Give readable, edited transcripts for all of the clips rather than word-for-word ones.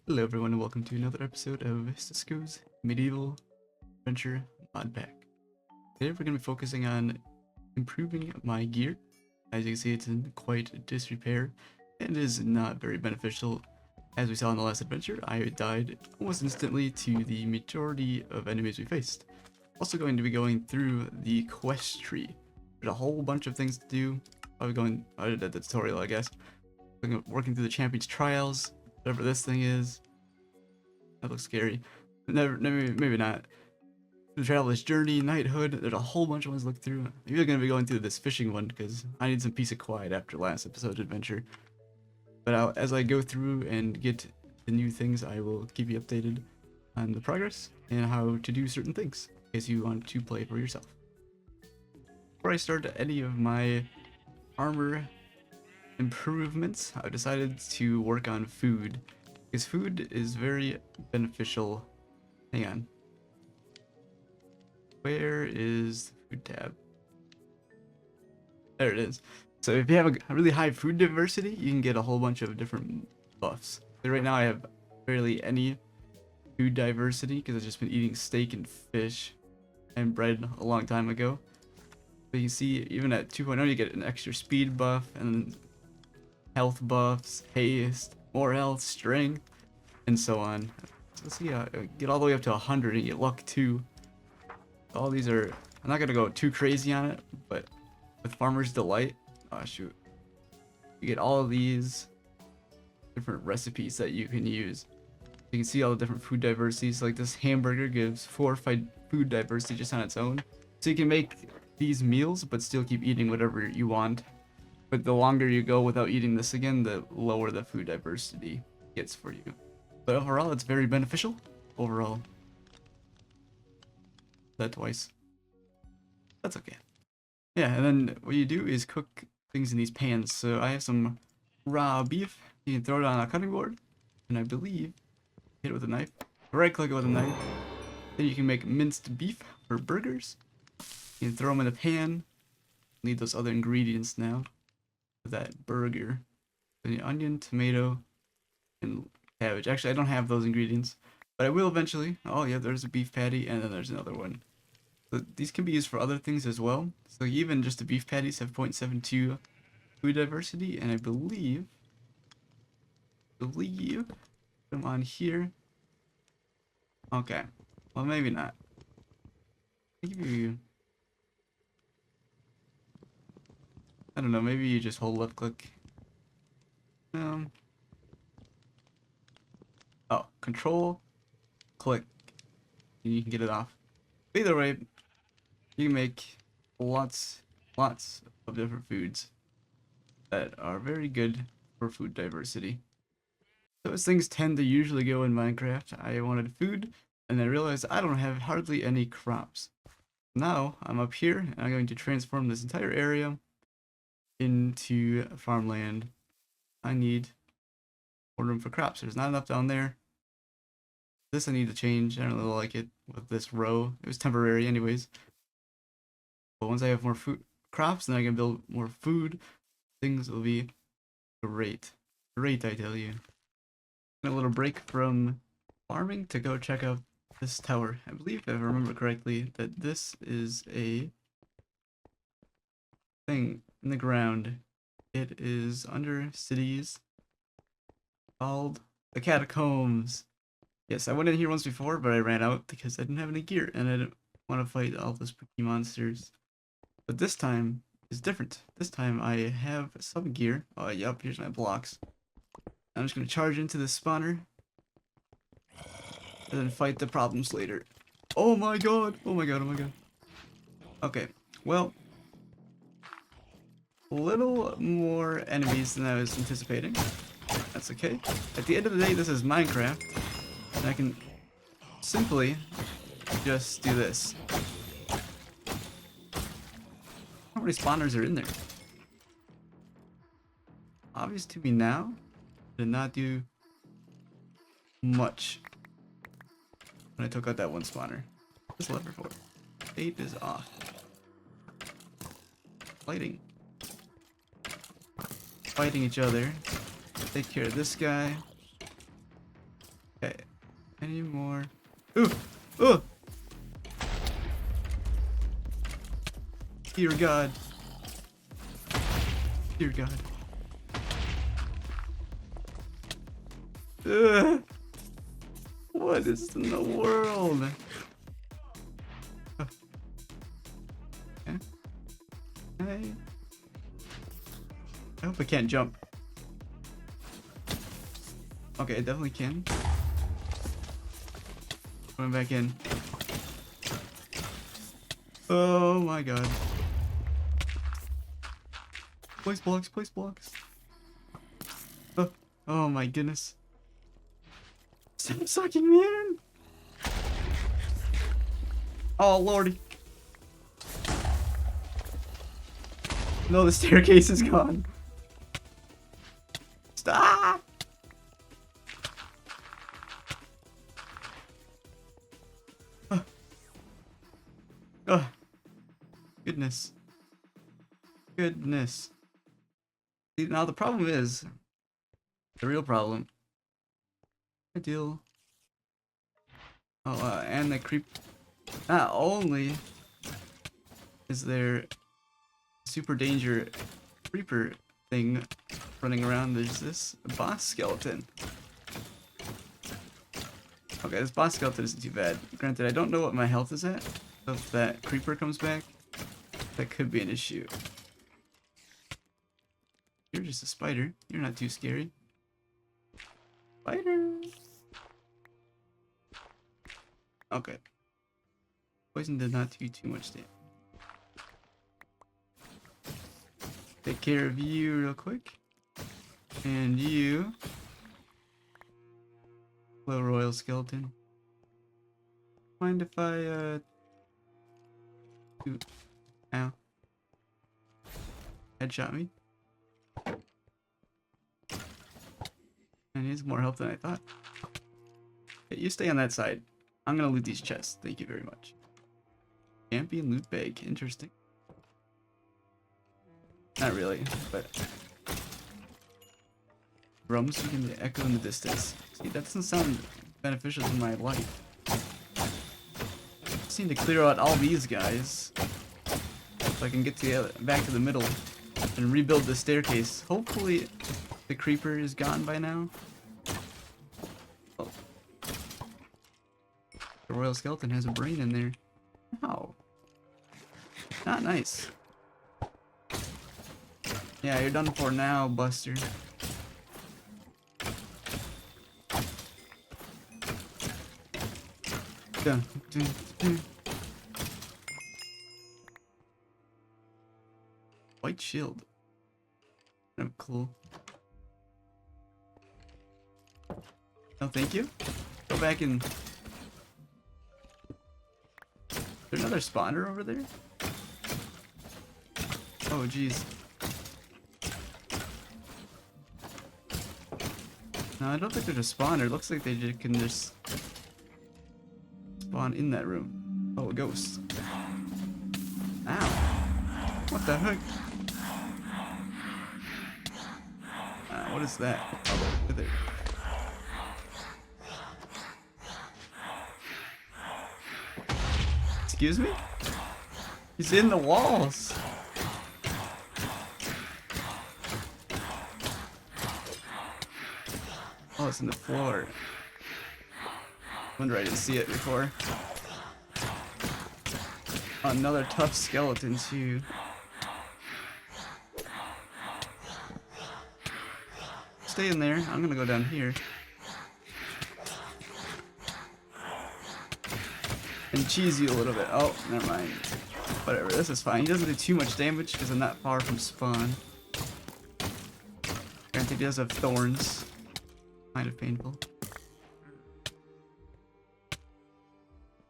Hello everyone and welcome to another episode of Cisco's Medieval Adventure Modpack. Today we're going to be focusing on improving my gear. As you can see, it's in quite disrepair and is not very beneficial. As we saw in the last adventure, I died almost instantly to the majority of enemies we faced. Also going to be going through the quest tree. There's a whole bunch of things to do. Probably going, I did the tutorial I guess. Working through the Champions Trials, whatever this thing is. That looks scary. Never, maybe not. The Traveler's Journey, Knighthood, there's a whole bunch of ones to look through. I'm even going to be going through this fishing one because I need some peace and quiet after last episode's adventure. But as I go through and get the new things, I will keep you updated on the progress and how to do certain things in case you want to play for yourself. Before I start any of my armor improvements, I've decided to work on food. Because food is very beneficial. Hang on. Where is the food tab? There it is. So if you have a really high food diversity, you can get a whole bunch of different buffs. So right now I have barely any food diversity because I've just been eating steak and fish and bread a long time ago. But you can see even at 2.0 you get an extra speed buff and health buffs, haste, more health, strength, and so on. So let's see, get all the way up to 100 and get luck 2. All these are, I'm not gonna go too crazy on it, but with Farmer's Delight, oh shoot, you get all of these different recipes that you can use. You can see all the different food diversities. Like this hamburger gives 4 food diversity just on its own. So you can make these meals, but still keep eating whatever you want. But the longer you go without eating this again, the lower the food diversity gets for you. But overall, it's very beneficial. Overall. That twice. That's okay. Yeah, and then what you do is cook things in these pans. So I have some raw beef. You can throw it on a cutting board. And I believe, hit it with a knife. Right click it with a knife. Then you can make minced beef for burgers. You can throw them in a pan. Need those other ingredients now. That burger. The onion, tomato, and cabbage. Actually, I don't have those ingredients, but I will eventually. Oh yeah, there's a beef patty, and then there's another one. So these can be used for other things as well. So even just the beef patties have 0.72 food diversity, and I believe put them on here. Okay, well maybe not. Maybe I don't know. Maybe you just hold left click. Oh, control, click, and you can get it off. Either way, you can make lots of different foods that are very good for food diversity. So as things tend to usually go in Minecraft, I wanted food, and I realized I don't have hardly any crops. Now I'm up here, and I'm going to transform this entire area into farmland. I need more room for crops. There's not enough down there. This I need to change. I don't really like it with this row. It was temporary anyways. But once I have more food crops, then I can build more food. Things will be great. Great, I tell you. A little break from farming to go check out this tower. I believe, if I remember correctly, that this is a thing in the ground. It is under cities called the Catacombs. Yes, I went in here once before, but I ran out because I didn't have any gear and I didn't want to fight all those spooky monsters. But this time is different. This time I have some gear. Oh, yep, here's my blocks. I'm just going to charge into this spawner and then fight the problems later. Oh my god! Oh my god, oh my god. Okay, well, a little more enemies than I was anticipating. That's okay. At the end of the day, this is Minecraft, and I can simply just do this. How many spawners are in there? Obvious to me now. Did not do much when I took out that one spawner. What's the lever for? 8 is off. Fighting each other. Take care of this guy. Okay. Any more? Ooh! Ooh! Dear God. Dear God. Ugh. What is in the world? Okay. I hope I can't jump. Okay, I definitely can. Going back in. Oh my God. Place blocks, place blocks. Oh, oh my goodness. Stop sucking me in. Oh lordy. No, the staircase is gone. Stop. Oh, goodness. Goodness. See, now the problem is, the real problem. I deal. Oh, and the creep. Not only is there super danger creeper thing running around, there's this boss skeleton. Okay, this boss skeleton isn't too bad. Granted, I don't know what my health is at. So if that creeper comes back, that could be an issue. You're just a spider. You're not too scary. Spider. Okay. Poison did not do too much damage. Take care of you real quick. And you. Hello, Royal Skeleton. Mind if I, Ow. Headshot me. And he's more health than I thought. Okay, you stay on that side. I'm gonna loot these chests. Thank you very much. Champion loot bag. Interesting. Not really, but drums you can echo in the distance. See, that doesn't sound beneficial to my life. Just need to clear out all these guys so I can get to back to the middle and rebuild the staircase. Hopefully the creeper is gone by now. Oh. The Royal Skeleton has a brain in there. Wow. Not nice. Yeah, you're done for now, Buster. Dun, dun, dun. White shield. Kind of cool. No, thank you. Go back and. Is there another spawner over there? Oh, jeez. No, I don't think there's a spawner. It looks like they can just spawn in that room. Oh, a ghost. Ow. What the heck? What is that? Oh, with it. Excuse me? He's in the walls. Oh, it's in the floor. Wonder I didn't see it before. Another tough skeleton too. Stay in there. I'm gonna go down here. And cheese you a little bit. Oh, never mind. Whatever, this is fine. He doesn't do too much damage because I'm not far from spawn. Granted, he does have thorns. Kind of painful.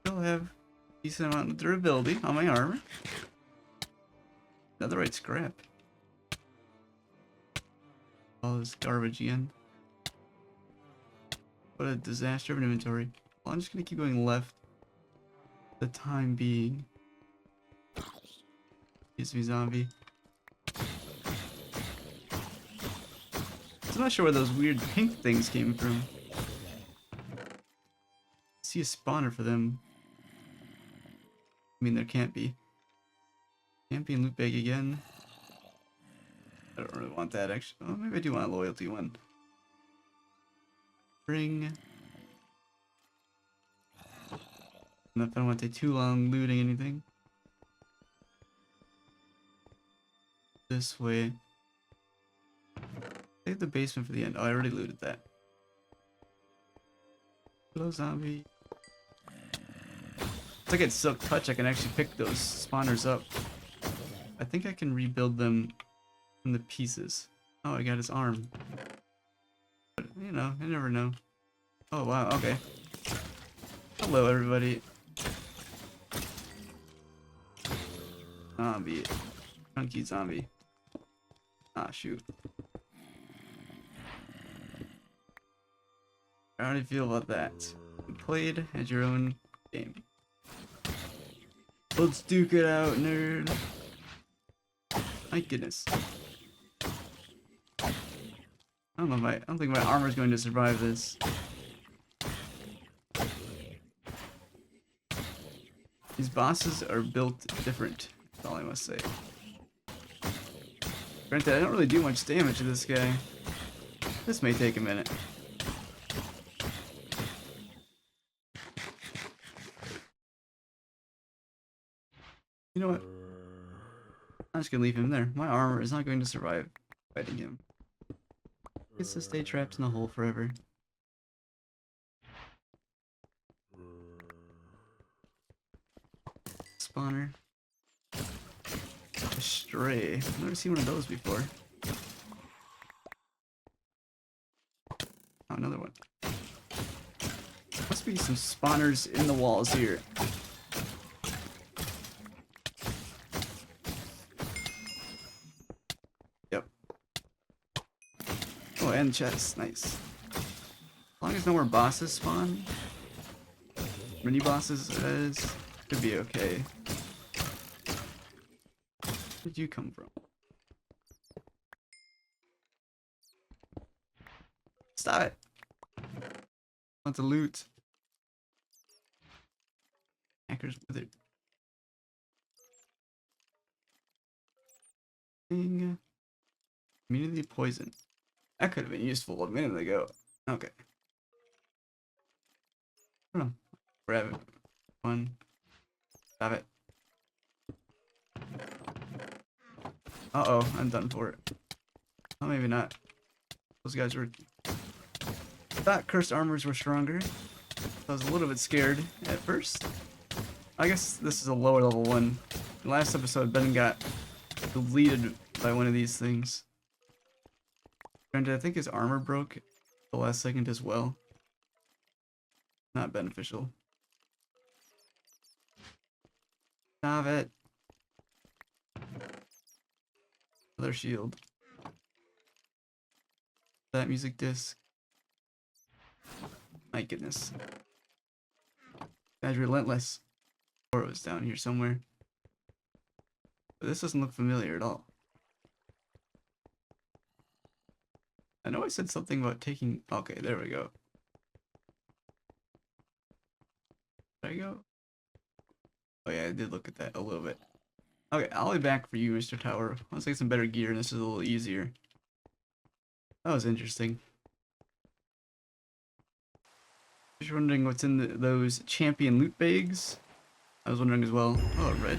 Still have a decent amount of durability on my armor. Another right scrap. All this garbage again. What a disaster of an inventory. Well, I'm just gonna keep going left for the time being. Excuse me, zombie. I'm not sure where those weird pink things came from. see a spawner for them. I mean, there can't be. Champion loot bag again. I don't really want that actually. Oh, maybe I do want a loyalty one. Bring. And if I don't want to take too long looting anything. This way. Save the basement for the end. Oh, I already looted that. Hello, zombie. It's like it's Silk Touch. I can actually pick those spawners up. I think I can rebuild them from the pieces. Oh, I got his arm. But, you know, I never know. Oh, wow, okay. Hello, everybody. Zombie. Chunky zombie. Ah, shoot. How do you feel about that? You played at your own game. Let's duke it out, nerd. My goodness. I don't think my armor is going to survive this. These bosses are built different. That's all I must say. Granted, I don't really do much damage to this guy. This may take a minute. You know what? I'm just gonna leave him there. My armor is not going to survive fighting him. It's to stay trapped in the hole forever. Spawner. A stray. I've never seen one of those before. Oh, another one. Must be some spawners in the walls here. Yep. Oh, and chests. Nice. As long as no more bosses spawn. Mini bosses should be okay. Where did you come from? Stop it! I want the loot. Hackers withered. Immunity poison. That could have been useful a minute ago. Okay. I don't know. Grab it. One. Stop it. Uh-oh, I'm done for it. Oh, maybe not. Those guys were... I thought cursed armors were stronger. I was a little bit scared at first. I guess this is a lower level one. In the last episode, Ben got deleted by one of these things. Granted, I think his armor broke at the last second as well. Not beneficial. Stop it. Another shield. That music disc. My goodness. Guy's relentless. Or it was down here somewhere. But this doesn't look familiar at all. I know I said something about taking... Okay, there we go. There you go. Oh yeah, I did look at that a little bit. Okay, I'll be back for you, Mr. Tower. Let's get some better gear and this is a little easier. That was interesting. Just wondering what's in those champion loot bags. I was wondering as well. Oh, red.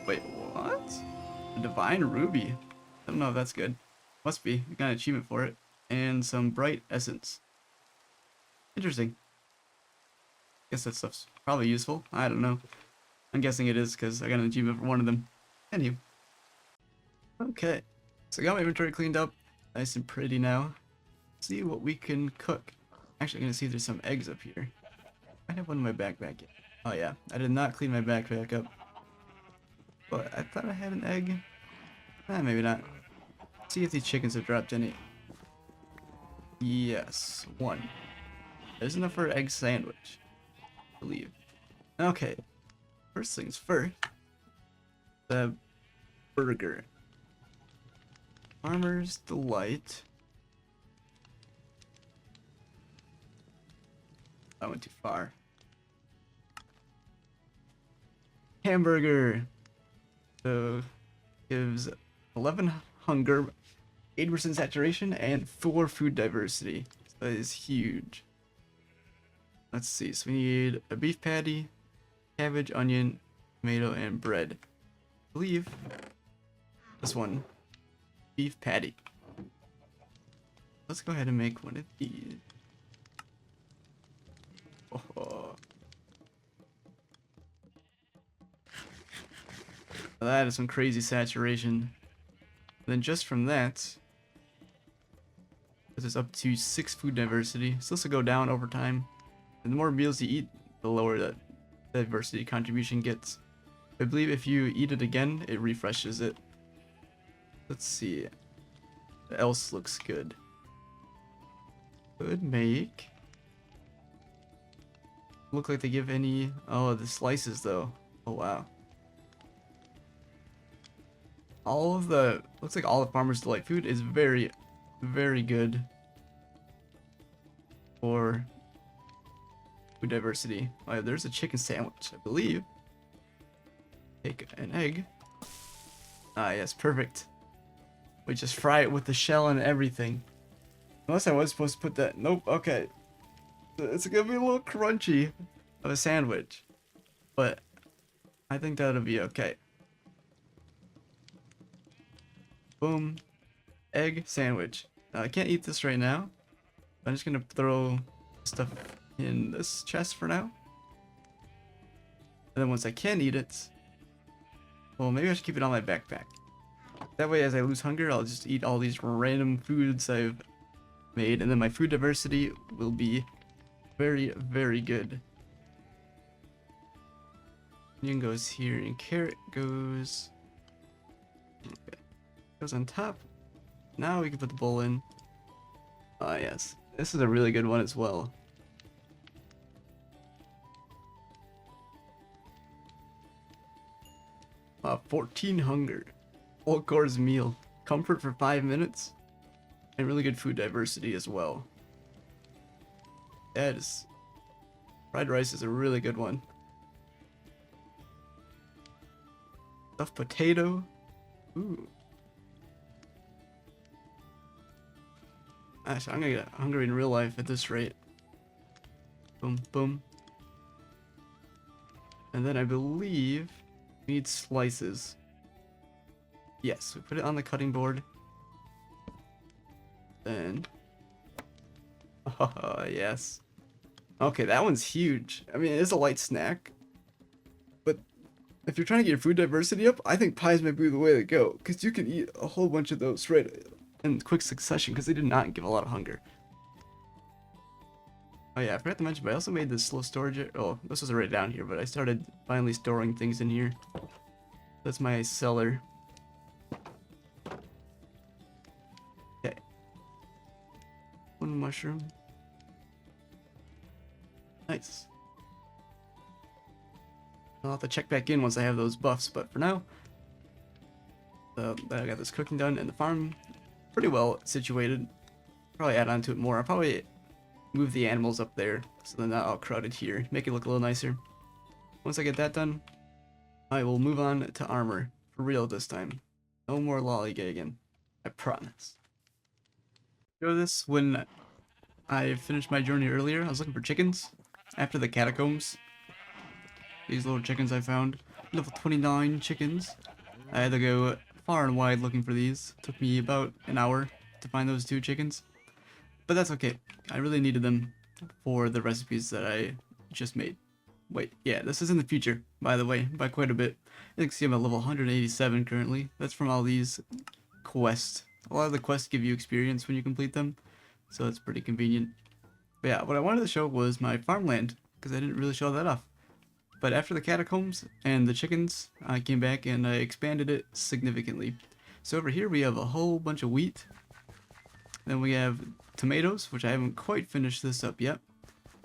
Wait, what? A divine ruby. I don't know if that's good. Must be. We got an achievement for it. And some bright essence. Interesting. Guess that stuff's probably useful. I don't know. I'm guessing it is because I got an achievement for one of them. Anywho. Okay. So I got my inventory cleaned up. Nice and pretty now. Let's see what we can cook. Actually, I'm going to see if there's some eggs up here. I have one in my backpack yet. Oh yeah. I did not clean my backpack up. But I thought I had an egg. Maybe not. Let's see if these chickens have dropped any. Yes. One. There's enough for an egg sandwich. I believe. Okay. First things first. The burger. Farmer's Delight. I went too far. Hamburger. So gives 11 hunger, 80% saturation, and 4 food diversity. So that is huge. Let's see. So we need a beef patty, cabbage, onion, tomato, and bread. I believe this one, beef patty. Let's go ahead and make one of these. Oh. That is some crazy saturation. Then just from that, this is up to 6 food diversity. So this will go down over time. And the more meals you eat, the lower that diversity contribution gets. I believe if you eat it again, it refreshes it. Let's see. What else looks good? Could make. Look like they give any. Oh, the slices though. Oh wow. All of the looks like all the Farmer's Delight food is very, very good for food diversity. Oh, there's a chicken sandwich, I believe. Take an egg. Ah, yes, perfect. We just fry it with the shell and everything. Unless I was supposed to put that. Nope. Okay. It's gonna be a little crunchy of a sandwich, but I think that'll be okay. Boom. Egg sandwich. Now, I can't eat this right now. I'm just gonna throw stuff in this chest for now. And then once I can eat it, well, maybe I should keep it on my backpack. That way, as I lose hunger, I'll just eat all these random foods I've made, and then my food diversity will be very, very good. Onion goes here, and carrot goes... Okay. Goes on top. Now we can put the bowl in. Ah, yes. This is a really good one as well. 14 hunger. Full course meal. Comfort for 5 minutes. And really good food diversity as well. That is... Fried rice is a really good one. Stuffed potato. Ooh. Actually, I'm gonna get hungry in real life at this rate. Boom, boom. And then I believe we need slices. Yes, we put it on the cutting board. Then... Oh, yes. Okay, that one's huge. I mean, it is a light snack. But if you're trying to get your food diversity up, I think pies might be the way to go. Because you can eat a whole bunch of those right in quick succession, because they did not give a lot of hunger. Oh yeah, I forgot to mention, but I also made this slow storage. Oh, this was already down here, but I started finally storing things in here. That's my cellar. Okay. One mushroom. Nice. I'll have to check back in once I have those buffs, but for now, I got this cooking done, and the farm pretty well situated. Probably add on to it more. I'll probably move the animals up there so they're not all crowded here. Make it look a little nicer. Once I get that done, I will move on to armor. For real this time. No more lollygagging. I promise. Show this when I finished my journey earlier. I was looking for chickens after the catacombs. These little chickens I found. Level 29 chickens. I had to go far and wide looking for these. Took me about an hour to find those 2 chickens. But that's okay. I really needed them for the recipes that I just made. Wait, yeah, this is in the future, by the way, by quite a bit. You can see I'm at level 187 currently. That's from all these quests. A lot of the quests give you experience when you complete them, so that's pretty convenient. But yeah, what I wanted to show was my farmland, because I didn't really show that off. But after the catacombs and the chickens, I came back and I expanded it significantly. So over here we have a whole bunch of wheat. Then we have tomatoes, which I haven't quite finished this up yet.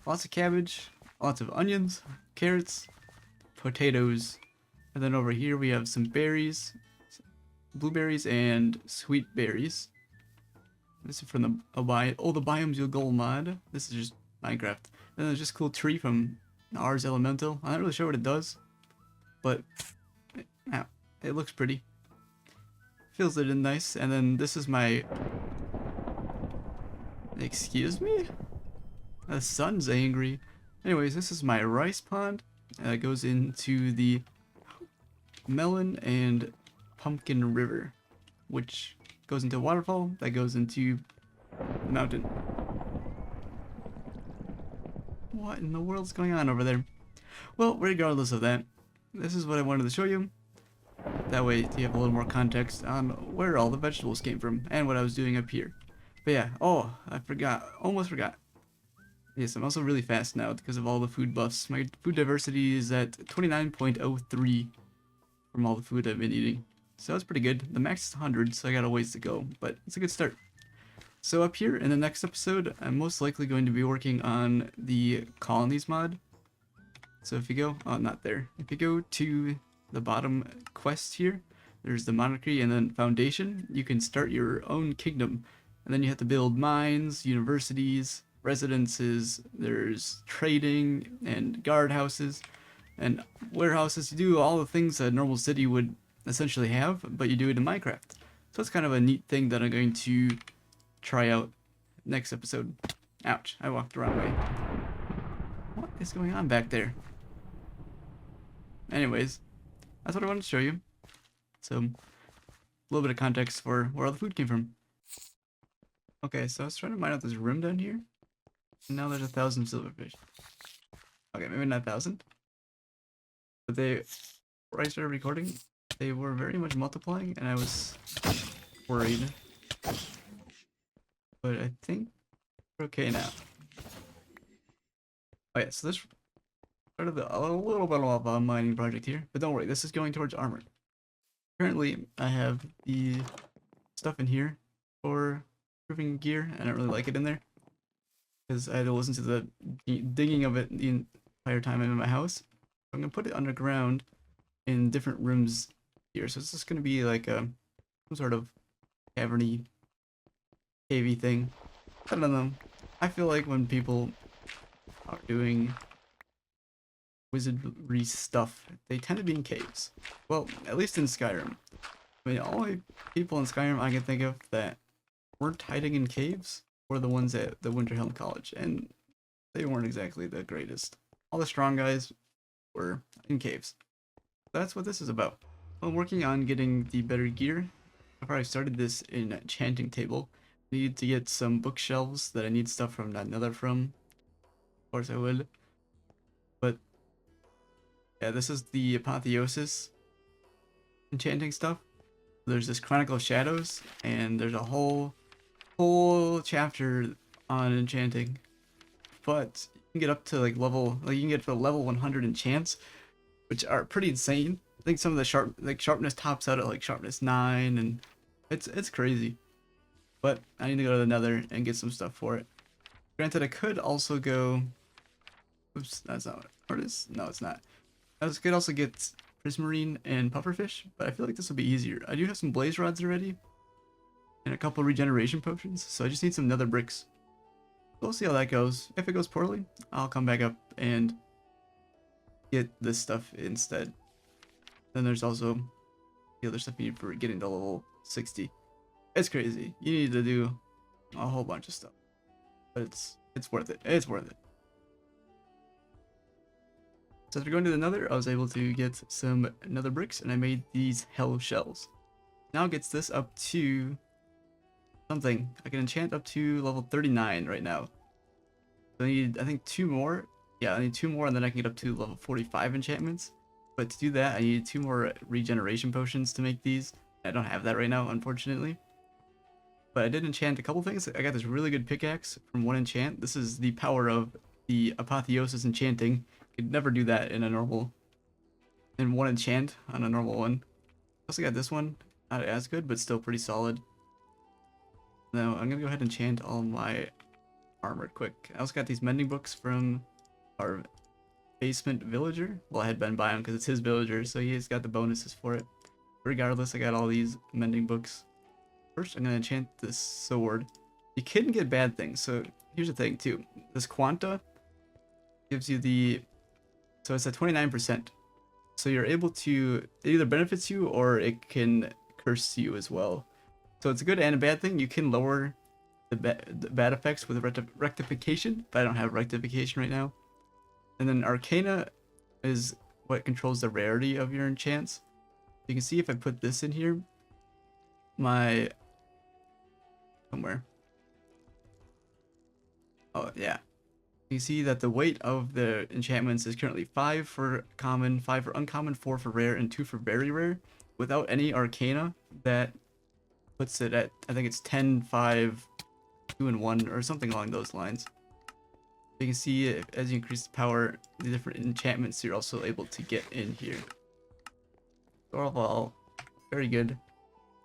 Lots of cabbage, lots of onions, carrots, potatoes. And then over here we have some berries, blueberries, and sweet berries. This is from the the biomes you'll go mod. This is just Minecraft. And there's just a cool tree from Ars Elemental. I'm not really sure what it does, but yeah, it looks pretty. Feels it in nice. And then this is my... Excuse me? The sun's angry. Anyways, this is my rice pond. It goes into the melon and pumpkin river, which goes into a waterfall that goes into the mountain. What in the world's going on over there? Well, regardless of that, this is what I wanted to show you. That way you have a little more context on where all the vegetables came from and what I was doing up here. But yeah, oh, I forgot, almost forgot. Yes, I'm also really fast now because of all the food buffs. My food diversity is at 29.03 from all the food I've been eating. So that's pretty good. The max is 100, so I got a ways to go, but it's a good start. So up here in the next episode, I'm most likely going to be working on the colonies mod. So if you go, oh, not there. If you go to the bottom quest here, there's the monarchy and then foundation. You can start your own kingdom, and then you have to build mines, universities, residences, there's trading and guardhouses and warehouses. You do all the things a normal city would essentially have, but you do it in Minecraft. So it's kind of a neat thing that I'm going to try out next episode. Ouch, I walked the wrong way. What is going on back there? Anyways, that's what I wanted to show you. So, a little bit of context for where all the food came from. Okay, so I was trying to mine out this room down here. And now there's 1,000 silverfish. Okay, maybe not 1,000. But before I started recording, they were very much multiplying, and I was worried. But I think we're okay now. Oh yeah, so this started a little bit of a mining project here, but don't worry, this is going towards armor. Currently, I have the stuff in here for improving gear. I don't really like it in there because I had to listen to the digging of it the entire time I'm in my house. I'm gonna put it underground in different rooms here, so it's just gonna be like some sort of caverny, cavey thing. I don't know. I feel like when people are doing wizardry stuff, they tend to be in caves. Well, at least in Skyrim. I mean, all the people in Skyrim I can think of that weren't hiding in caves were the ones at the Winterhelm College, and they weren't exactly the greatest. All the strong guys were in caves. That's what this is about. I'm working on getting the better gear. Before I started this enchanting table, I need to get some bookshelves that I need stuff from Nether from. Of course I would. But yeah, this is the apotheosis enchanting stuff. There's this Chronicle of Shadows, and there's a whole chapter on enchanting. But you can get up to like you can get to level 100 enchants, which are pretty insane. I think some of the sharpness tops out at like sharpness 9, and it's crazy. But I need to go to the Nether and get some stuff for it. Granted, I could also go. Oops, that's not what it is. No, it's not. I could also get prismarine and pufferfish, but I feel like this will be easier. I do have some blaze rods already, and a couple regeneration potions, so I just need some nether bricks. We'll see how that goes. If it goes poorly, I'll come back up and get this stuff instead. Then there's also the other stuff you need for getting to level 60. It's crazy. You need to do a whole bunch of stuff, but it's worth it. It's worth it. So after going to the Nether, I was able to get some nether bricks, and I made these hell shells. Now it gets this up to something. I can enchant up to level 39 right now. So I need, I think, 2 more. Yeah, I need 2 more, and then I can get up to level 45 enchantments. But to do that, I need 2 more regeneration potions to make these. I don't have that right now, unfortunately. But I did enchant a couple things. I got this really good pickaxe from one enchant. This is the power of the apotheosis enchanting. Could never do that in one enchant on a normal one. Also got this one, not as good, but still pretty solid. Now I'm gonna go ahead and enchant all my armor quick. I also got these mending books from our basement villager. Well, I had Ben buy them because it's his villager, so he's got the bonuses for it. Regardless, I got all these mending books. First, I'm gonna enchant this sword. You can get bad things, so here's the thing too. This Quanta, gives you the, so it's at 29%. So you're able to, it either benefits you or it can curse you as well. So it's a good and a bad thing. You can lower the bad effects with rectification, but I don't have rectification right now. And then Arcana is what controls the rarity of your enchants. You can see if I put this in here, somewhere. Oh yeah. You see that the weight of the enchantments is currently 5 for common, 5 for uncommon, 4 for rare, and 2 for very rare. Without any Arcana, that puts it at, I think it's 10, 5, 2, and 1, or something along those lines. You can see as you increase the power, the different enchantments you're also able to get in here. So overall, very good.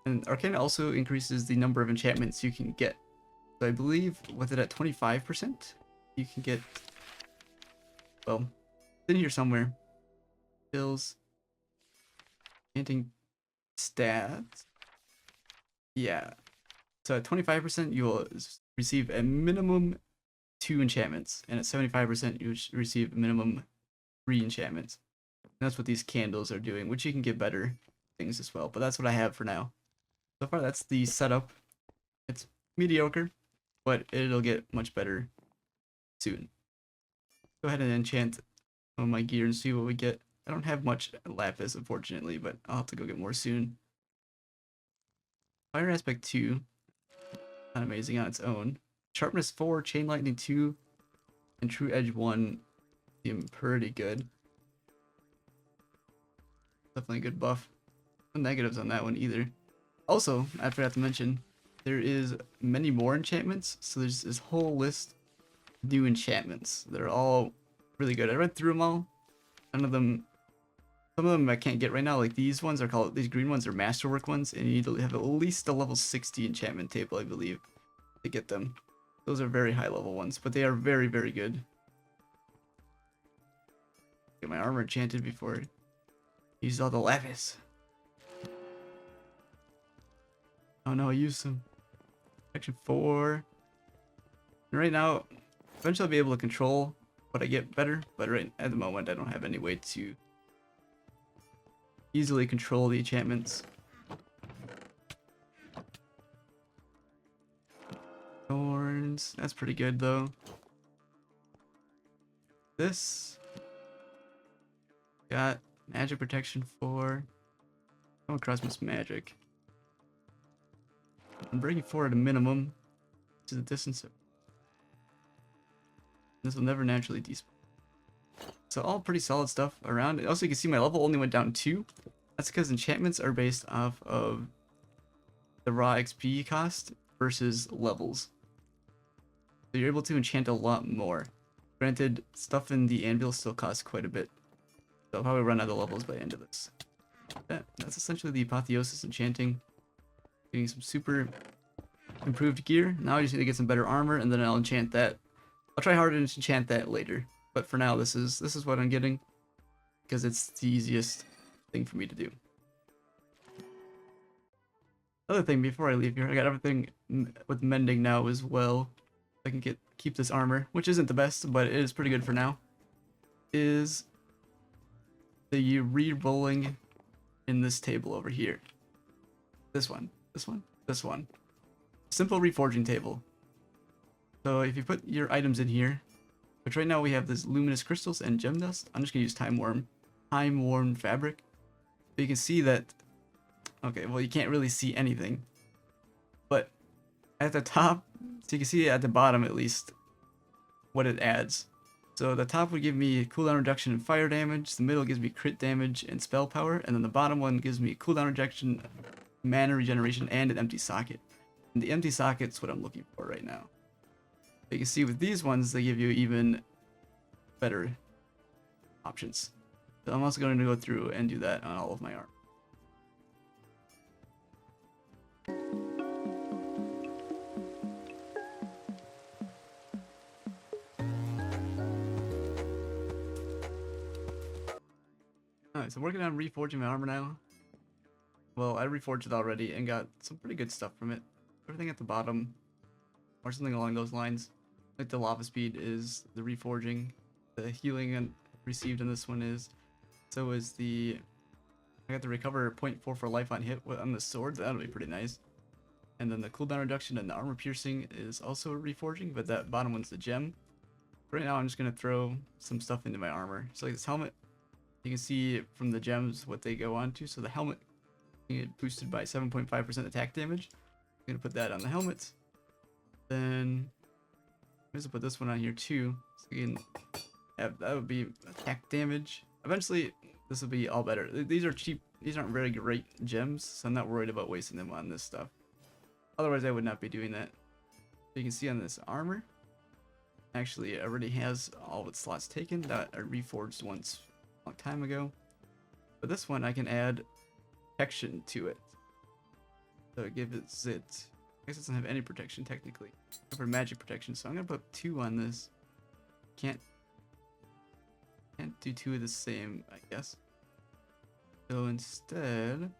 And Arcana also increases the number of enchantments you can get. So I believe with it at 25%, you can get, well, it's in here somewhere. Skills, enchanting stats. Yeah. So at 25%, you will receive a minimum 2 enchantments, and at 75%, you receive a minimum 3 enchantments. And that's what these candles are doing, which you can get better things as well. But that's what I have for now. So far, that's the setup. It's mediocre, but it'll get much better soon. Go ahead and enchant on my gear and see what we get. I don't have much lapis, unfortunately, but I'll have to go get more soon. Fire aspect 2, not amazing on its own. Sharpness 4, chain lightning 2, and true edge 1 seem pretty good. Definitely a good buff. No negatives on that one either. Also, I forgot to mention, there is many more enchantments, so there's this whole list of new enchantments. They're all really good. I read through them all. None of them, some of them I can't get right now. Like these ones are called, these green ones are masterwork ones, and you need to have at least a level 60 enchantment table, I believe, to get them. Those are very high level ones, but they are very, very good. Get my armor enchanted before I use all the lapis. Oh no, I used some. Section 4. And right now, eventually I'll be able to control what I get better, but right at the moment I don't have any way to easily control the enchantments. Thorns, that's pretty good though. This got magic protection 4. Come across Miss Magic. I'm bringing 4 at a minimum to the distance. This will never naturally despawn. So all pretty solid stuff around. Also, you can see my level only went down 2. That's because enchantments are based off of the raw XP cost versus levels. So you're able to enchant a lot more. Granted, stuff in the anvil still costs quite a bit. So I'll probably run out of levels by the end of this. That's essentially the apotheosis enchanting. Getting some super improved gear. Now I just need to get some better armor, and then I'll enchant that. I'll try harder to enchant that later. But for now, this is what I'm getting, because it's the easiest thing for me to do. Other thing before I leave here, I got everything with mending now as well. I can keep this armor, which isn't the best, but it is pretty good for now. Is the re-rolling in this table over here. This one. Simple reforging table. So if you put your items in here, which right now we have this luminous crystals and gem dust. I'm just gonna use time worn fabric. But you can see that, okay, well you can't really see anything. But at the top, so you can see at the bottom at least what it adds. So the top would give me cooldown reduction and fire damage, the middle gives me crit damage and spell power, and then the bottom one gives me cooldown reduction, mana regeneration, and an empty socket. And the empty socket's what I'm looking for right now. But you can see with these ones, they give you even better options. So I'm also going to go through and do that on all of my armor. Alright, so I'm working on reforging my armor now. Well, I reforged it already and got some pretty good stuff from it. Everything at the bottom, or something along those lines. Like the lava speed is the reforging. the healing and received on this one is. So is the I got to recover 0.4 for life on hit on the sword. That'll be pretty nice. And then the cooldown reduction and the armor piercing is also reforging, but that bottom one's the gem. Right now, I'm just gonna throw some stuff into my armor. So like this helmet, you can see from the gems what they go on to. So the helmet, you get boosted by 7.5% attack damage. I'm gonna put that on the helmet. Then I'm gonna put this one on here too. So you can have, that would be attack damage. Eventually, this will be all better. These are cheap. These aren't very great gems, so I'm not worried about wasting them on this stuff. Otherwise, I would not be doing that. You can see on this armor, actually, it already has all of its slots taken that I reforged once a long time ago. But this one, I can add protection to it. So it gives it, I guess it doesn't have any protection technically, except for magic protection. So I'm gonna put 2 on this. Can't do 2 of the same, I guess. So instead,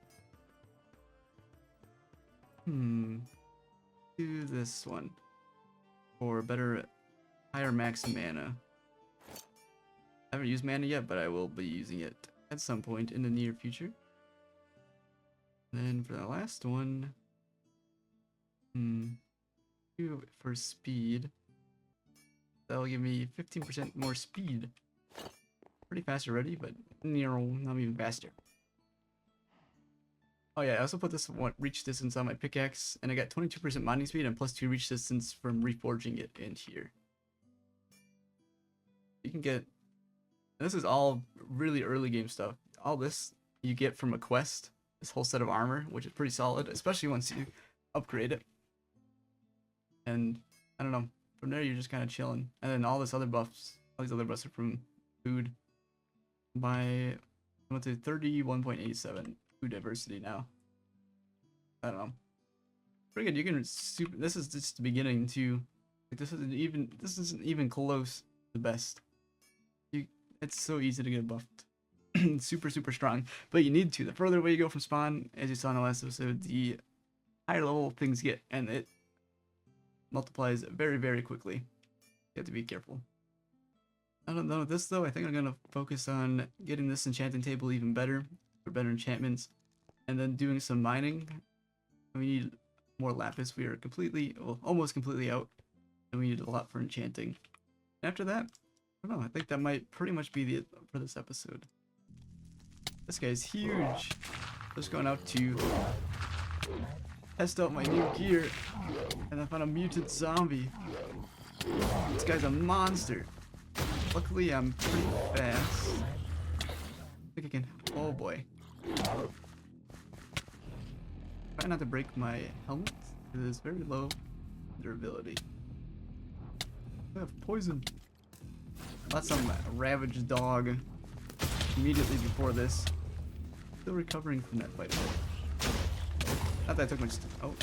do this one for better, higher max mana. I haven't used mana yet, but I will be using it at some point in the near future. Then for the last one, do for speed. That'll give me 15% more speed. Pretty fast already, but not even faster. Oh yeah, I also put this one reach distance on my pickaxe, and I got 22% mining speed and +2 reach distance from reforging it in here. You can get, this is all really early game stuff. All this you get from a quest, this whole set of armor, which is pretty solid, especially once you upgrade it. And I don't know, from there you're just kind of chilling. And then all these other buffs are from food. I went to 31.87 food diversity now. I don't know. Pretty good. You can this is just the beginning too. Like this isn't even close to the best. It's so easy to get buffed. super strong. But you need to. The further away you go from spawn, as you saw in the last episode, the higher level things get, and it multiplies very quickly. You have to be careful. I don't know this though. I think I'm gonna focus on getting this enchanting table even better for better enchantments, and then doing some mining. We need more lapis. We are almost completely out, and we need a lot for enchanting. After that, I don't know. I think that might pretty much be it for this episode. This guy's huge. Just going out to test out my new gear, and I found a mutant zombie. This guy's a monster. Luckily, I'm pretty fast. I think I can. Oh boy. Try not to break my helmet, because it's very low durability. I have poison. That's some ravaged dog immediately before this. Still recovering from that fight. Not that I took much. Oh,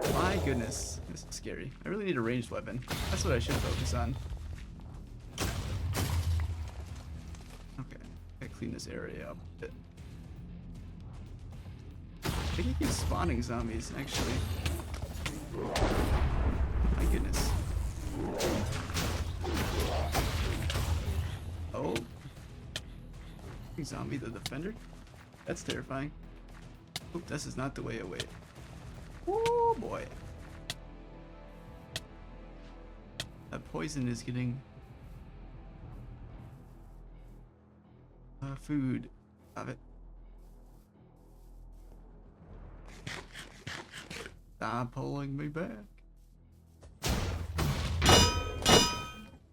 shit. My goodness. This is scary. I really need a ranged weapon. That's what I should focus on. Okay. Gotta clean this area up a bit. I think he keeps spawning zombies, actually. My goodness. Oh. Zombie the defender? That's terrifying. Oh, this is not the way away. Oh boy. That poison is getting food. Have it. Stop pulling me back.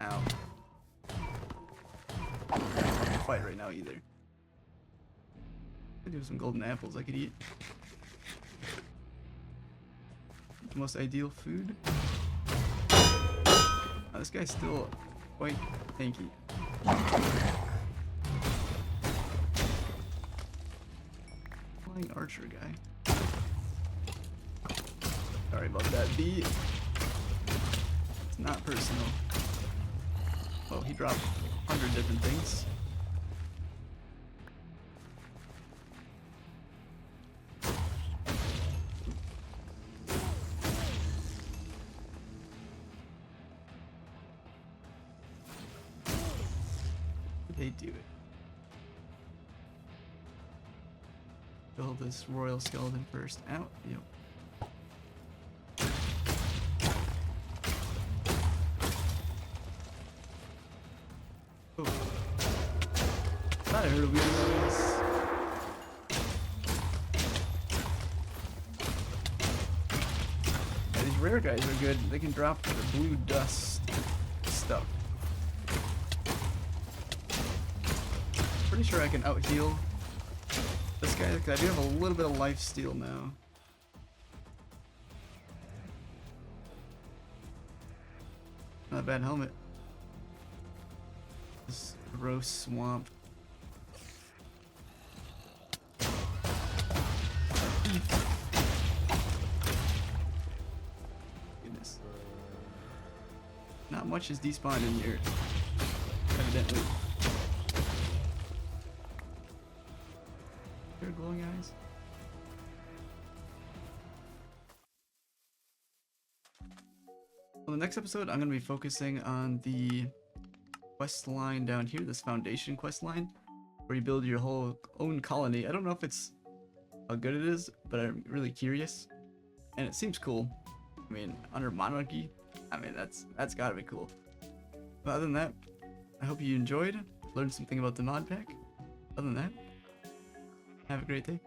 Ow. I can't fight right now either. I do have some golden apples I could eat. The most ideal food. Oh, this guy's still quite tanky. Flying archer guy. Sorry about that, B. It's not personal. Oh, he dropped 100 different things. they do it. Build this royal skeleton first out. Yep. Oh. Thought I heard a weird noise. Yeah, these rare guys are good. They can drop the blue dust stuff. Pretty sure I can out heal this guy, because I do have a little bit of life steal now. Not a bad helmet. This gross swamp. Goodness. Not much is despawned in here, evidently. Glowing eyes. On the next episode, I'm going to be focusing on the quest line down here, this foundation quest line, where you build your whole own colony. I don't know if it's how good it is, but I'm really curious, and it seems cool. I mean, under monarchy, I mean that's gotta be cool. But other than that, I hope you enjoyed, learned something about the mod pack. Other than that, have a great day.